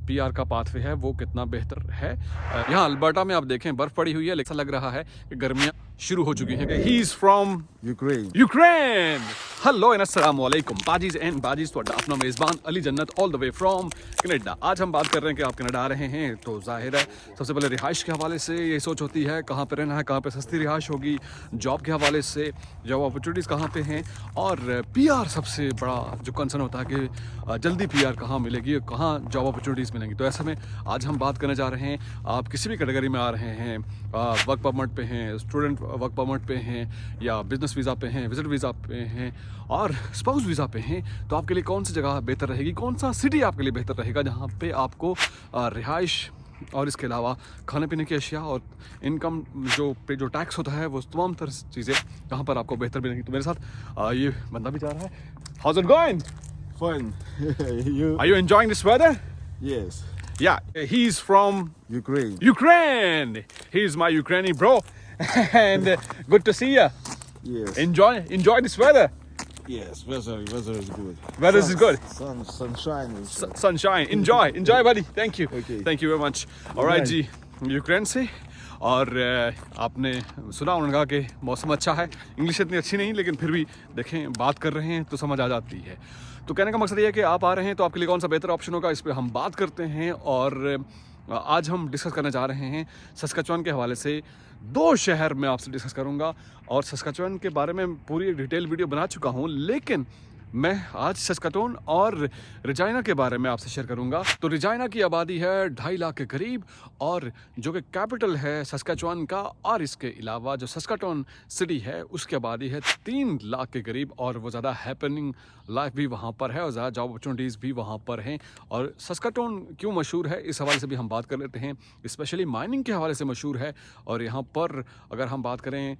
PR का pathway है वो कितना बेहतर है। यहाँ अल्बर्टा में आप देखें बर्फ पड़ी हुई है, लेकिन लग रहा है कि गर्मियाँ शुरू हो चुकी हैं। He is from Ukraine. Hello and अस्सलाम वालेकुम बाजीज एंड बाजीज, ਤੁਹਾਡਾ अपना मेज़बान अली जन्नत all the way from Canada. आज हम बात कर रहे हैं कि आप कनाडा आ रहे हैं तो जाहिर है सबसे पहले रिहाइश के हवाले से ये सोच होती है कहाँ पे रहना है, कहाँ पे सस्ती रिहाइश होगी, जॉब के हवाले से जॉब अपॉर्चुनिटीज़ कहाँ पे हैं, और पीआर सबसे बड़ा जो कंसर्न होता है कि जल्दी पीआर कहाँ मिलेगी, कहाँ जॉब अपॉर्चुनिटीज़ मिलेंगी। तो ऐसे में आज हम बात करने जा रहे हैं, आप किसी भी कैटेगरी में आ रहे हैं, वर्क परमिट पे हैं, स्टूडेंट वर्क परमिट पे हैं, या बिजनेस वीज़ा पे हैं, विजिट वीज़ा पे हैं, और स्पाउस वीज़ा पे हैं, तो आपके लिए कौन सी जगह बेहतर रहेगी, कौन सा सिटी आपके लिए बेहतर रहेगा जहाँ पे आपको रिहाइश और इसके अलावा खाने पीने की अशिया और इनकम जो टैक्स होता है वो तमाम तरह से चीज़ें कहाँ पर आपको बेहतर मिलेंगी। तो मेरे साथ ये बंदा भी जा रहा है। House it going? Fun. Are you enjoying this weather? Yes. Yeah, he's from Ukraine. Ukraine. He's my Ukrainian bro, and good to see you. Yes. Enjoy this weather. Yes. Weather is good. Weather is good. Sunshine is. Sunshine. Enjoy, buddy. Thank you. Okay. Thank you very much. All right ji, Ukraine से। और आपने सुना उन्होंने कहा कि मौसम अच्छा है। इंग्लिश इतनी अच्छी नहीं, लेकिन फिर भी देखें बात कर रहे हैं तो समझ आ जाती है। तो कहने का मकसद ये है कि आप आ रहे हैं तो आपके लिए कौन सा बेहतर ऑप्शन होगा, इस पर हम बात करते हैं। और आज हम डिस्कस करने जा रहे हैं सस्काचुआन के हवाले से। 2 शहर मैं आपसे डिस्कस करूंगा और सस्काचुआन के बारे में पूरी डिटेल वीडियो बना चुका हूं, लेकिन मैं आज सस्काटून और रेजिना के बारे में आपसे शेयर करूंगा। तो रेजिना की आबादी है 2.5 लाख के करीब, और जो कि कैपिटल है सस्काचुआन का, और इसके अलावा जो सस्काटून सिटी है उसकी आबादी है 3 लाख के करीब, और वो ज़्यादा हैपनिंग लाइफ भी वहाँ पर है और ज़्यादा जॉब अपॉर्चुनिटीज़ भी वहाँ पर हैं। और सस्काटून क्यों मशहूर है इस हवाले से भी हम बात कर लेते हैं। स्पेशली माइनिंग के हवाले से मशहूर है, और यहाँ पर अगर हम बात करें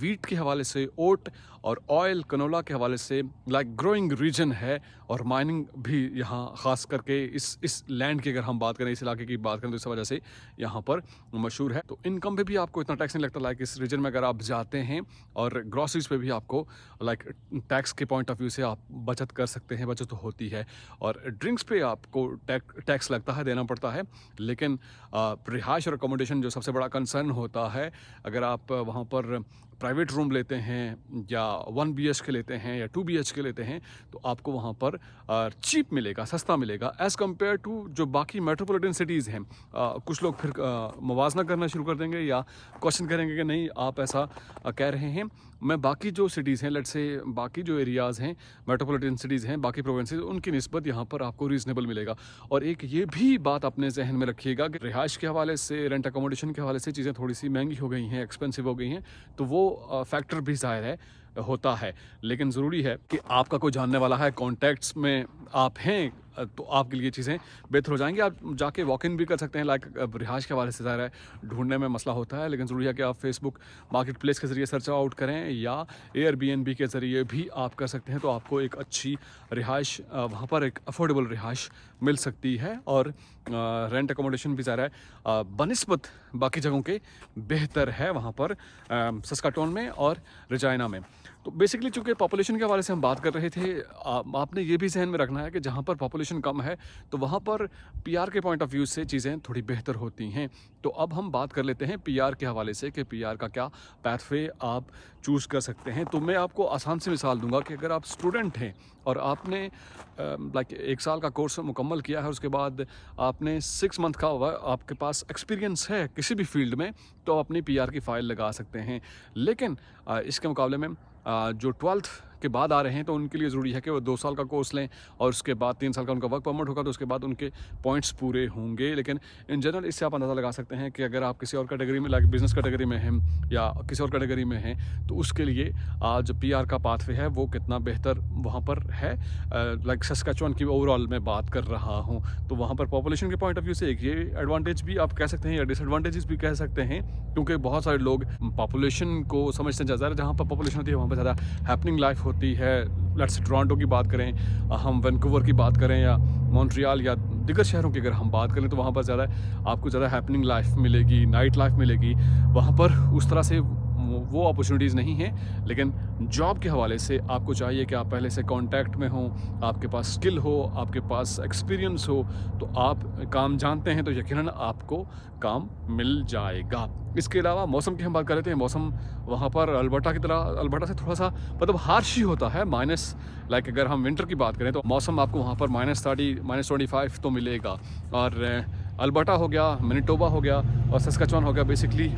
वीट के हवाले से, ओट और ऑयल कनोला के हवाले से लाइक ग्रोइंग रीजन है, और माइनिंग भी यहाँ ख़ास करके इस लैंड की अगर हम बात करें, इस इलाके की बात करें, तो इस वजह से यहाँ पर मशहूर है। तो इनकम पे भी आपको इतना टैक्स नहीं लगता। लाइक इस रीजन में अगर आप जाते हैं, और ग्रॉसरीज पे भी आपको लाइक टैक्स के पॉइंट ऑफ व्यू से आप बचत कर सकते हैं, बचत तो होती है। और ड्रिंक्स पे आपको टैक्स लगता है, देना पड़ता है, लेकिन रिहाइश और अकोमोडेशन जो सबसे बड़ा कंसर्न होता है, अगर आप वहाँ पर प्राइवेट रूम लेते हैं या 1 BHK लेते हैं या 2 BHK लेते हैं, तो आपको वहाँ पर चीप मिलेगा, सस्ता मिलेगा एज़ कम्पेयर टू जो बाकी मेट्रोपॉलिटन सिटीज़ हैं। कुछ लोग फिर मुवाजना करना शुरू कर देंगे या क्वेश्चन करेंगे कि नहीं आप ऐसा कह रहे हैं, मैं बाकी जो सिटीज़ हैं, लेट्स से बाकी जो एरियाज़ हैं, मेट्रोपॉलिटन सिटीज़ हैं, बाकी प्रोविंसेस, उनकी निस्बत यहाँ पर आपको रीज़नेबल मिलेगा। और एक ये भी बात अपने जहन में रखिएगा कि रिहाइश के हवाले से, रेंट अकोमोडेशन के हवाले से चीज़ें थोड़ी सी महंगी हो गई हैं, एक्सपेंसिव हो गई हैं, तो वो फैक्टर भी ज़ाहिर है होता है। लेकिन ज़रूरी है कि आपका कोई जानने वाला है, कॉन्टैक्ट्स में आप हैं, तो आपके लिए चीज़ें बेहतर हो जाएंगी। आप जाके वॉक इन भी कर सकते हैं। लाइक रिहाइश के हवाले से ज़ाहिर है ढूंढने में मसला होता है, लेकिन ज़रूरी है कि आप फेसबुक मार्केट प्लेस के ज़रिए सर्च आउट करें, या एयरबीएनबी के ज़रिए भी आप कर सकते हैं। तो आपको एक अच्छी रिहाइश, वहाँ पर एक अफोर्डेबल रिहाइश मिल सकती है, और रेंट अकोमोडेशन भी ज़ाहिर है बनिस्बत बाकी जगहों के बेहतर है वहाँ पर सस्काटून में और रेजिना में। तो बेसिकली चूँकि पॉपुलेशन के हवाले से हम बात कर रहे थे, आपने ये भी जहन में रखना है कि जहाँ पर पॉपुलेशन कम है तो वहाँ पर पीआर के पॉइंट ऑफ व्यू से चीज़ें थोड़ी बेहतर होती हैं। तो अब हम बात कर लेते हैं पीआर के हवाले से कि पीआर का क्या पाथवे आप चूज़ कर सकते हैं। तो मैं आपको आसान सी मिसाल दूंगा कि अगर आप स्टूडेंट हैं और आपने लाइक 1 साल का कोर्स मुकम्मल किया है, उसके बाद आपने 6 मंथ का आपके पास एक्सपीरियंस है किसी भी फील्ड में, तो आप अपनी पीआर की फ़ाइल लगा सकते हैं। लेकिन इसके मुकाबले में जो 12th के बाद आ रहे हैं, तो उनके लिए ज़रूरी है कि वो 2 साल का कोर्स लें, और उसके बाद 3 साल का उनका वर्क परमिट होगा, तो उसके बाद उनके पॉइंट्स पूरे होंगे। लेकिन इन जनरल इससे आप अंदाज़ा लगा सकते हैं कि अगर आप किसी और कैटेगरी में, लाइक बिजनेस कैटेगरी में हैं या किसी और कैटेगरी में हैं, तो उसके लिए जो पीआर का पाथवे है वो कितना बेहतर वहाँ पर है। लाइक सस्काचुआन की ओवरऑल मैं बात कर रहा हूँ, तो वहाँ पर पॉपुलेशन के पॉइंट ऑफ व्यू से एक ये एडवांटेज भी आप कह सकते हैं या डिसएडवांटेजेस भी कह सकते हैं, क्योंकि बहुत सारे लोग पॉपुलेशन को समझते हैं ज़्यादा, जहाँ पर पॉपुलेशन होती है वहाँ पर ज़्यादा हैपनिंग लाइफ होती है। लेट्स टोरंटो की बात करें, हम वैंकूवर की बात करें, या मॉन्ट्रियल या दिगर शहरों की अगर हम बात करें, तो वहाँ पर ज़्यादा आपको ज़्यादा हैपनिंग लाइफ मिलेगी, नाइट लाइफ मिलेगी। वहाँ पर उस तरह से वो अपॉर्चुनिटीज़ नहीं हैं। लेकिन जॉब के हवाले से आपको चाहिए कि आप पहले से कांटेक्ट में हों, आपके पास स्किल हो, आपके पास एक्सपीरियंस हो, तो आप काम जानते हैं तो यकीनन आपको काम मिल जाएगा। इसके अलावा मौसम की हम बात कर लेते हैं। मौसम वहाँ पर अल्बर्टा से थोड़ा सा मतलब हार्श ही होता है। माइनस लाइक अगर हम विंटर की बात करें तो मौसम आपको वहाँ पर -30 -25 तो मिलेगा। और अल्बर्टा हो गया, मैनिटोबा हो गया और सस्काचुआन हो गया, बेसिकली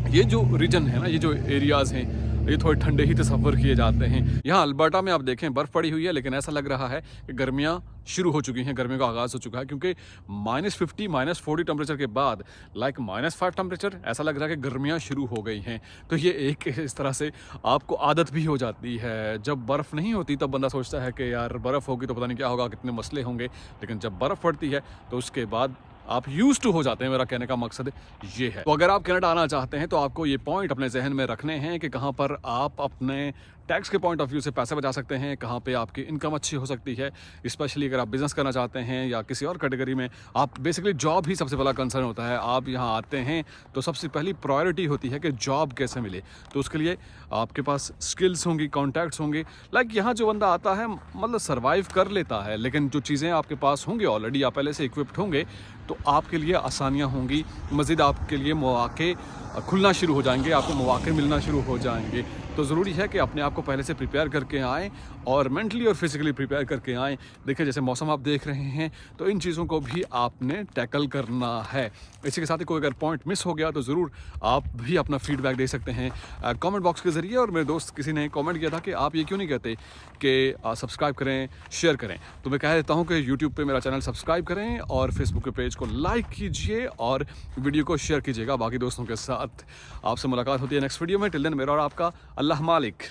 ये जो रीजन है ना, ये जो एरियाज़ हैं, ये थोड़े ठंडे ही तसव्वुर किए जाते हैं। यहाँ अल्बर्टा में आप देखें बर्फ़ पड़ी हुई है, लेकिन ऐसा लग रहा है कि गर्मियाँ शुरू हो चुकी हैं, गर्मियों का आगाज़ हो चुका है, क्योंकि -50 -40 टेम्परेचर के बाद लाइक -5 टेम्परेचर, ऐसा लग रहा है कि गर्मियाँ शुरू हो गई हैं। तो ये एक इस तरह से आपको आदत भी हो जाती है। जब बर्फ़ नहीं होती तब बंदा सोचता है कि यार बर्फ़ होगी तो पता नहीं क्या होगा, कितने मसले होंगे, लेकिन जब बर्फ़ पड़ती है तो उसके बाद आप यूज टू हो जाते हैं। मेरा कहने का मकसद ये है। तो अगर आप कनाडा आना चाहते हैं तो आपको ये पॉइंट अपने जहन में रखने हैं कि कहाँ पर आप अपने टैक्स के पॉइंट ऑफ व्यू से पैसे बचा सकते हैं, कहाँ पे आपकी इनकम अच्छी हो सकती है। स्पेशली अगर आप बिज़नेस करना चाहते हैं या किसी और कैटेगरी में, आप बेसिकली जॉब ही सबसे पहला कंसर्न होता है। आप यहाँ आते हैं तो सबसे पहली प्रायोरिटी होती है कि जॉब कैसे मिले। तो उसके लिए आपके पास स्किल्स होंगी, कॉन्टैक्ट्स होंगे। लाइक यहाँ जो बंदा आता है मतलब सर्वाइव कर लेता है, लेकिन जो चीज़ें आपके पास होंगी ऑलरेडी, आप पहले से इक्विप्ड होंगे, तो आपके लिए आसानियाँ होंगी। मज़ीद आपके लिए मौके खुलना शुरू हो जाएंगे, आपको मौके मिलना शुरू हो जाएंगे। तो ज़रूरी है कि अपने आप को पहले से प्रिपेयर करके आएँ और मेंटली और फिज़िकली प्रिपेयर करके आएँ। देखिए जैसे मौसम आप देख रहे हैं, तो इन चीज़ों को भी आपने टैकल करना है। इसी के साथ ही कोई अगर पॉइंट मिस हो गया तो ज़रूर आप भी अपना फीडबैक दे सकते हैं कमेंट बॉक्स के ज़रिए। और मेरे दोस्त किसी ने कमेंट किया था कि आप ये क्यों नहीं कहते कि सब्सक्राइब करें, शेयर करें। तो मैं कह देता हूँ कि यूट्यूब पे मेरा चैनल सब्सक्राइब करें और फेसबुक के पेज को लाइक कीजिए और वीडियो को शेयर कीजिएगा बाकी दोस्तों के साथ। आपसे मुलाकात होती है नेक्स्ट वीडियो में। टिल देन मेरा और आपका अल्लाह मालिक।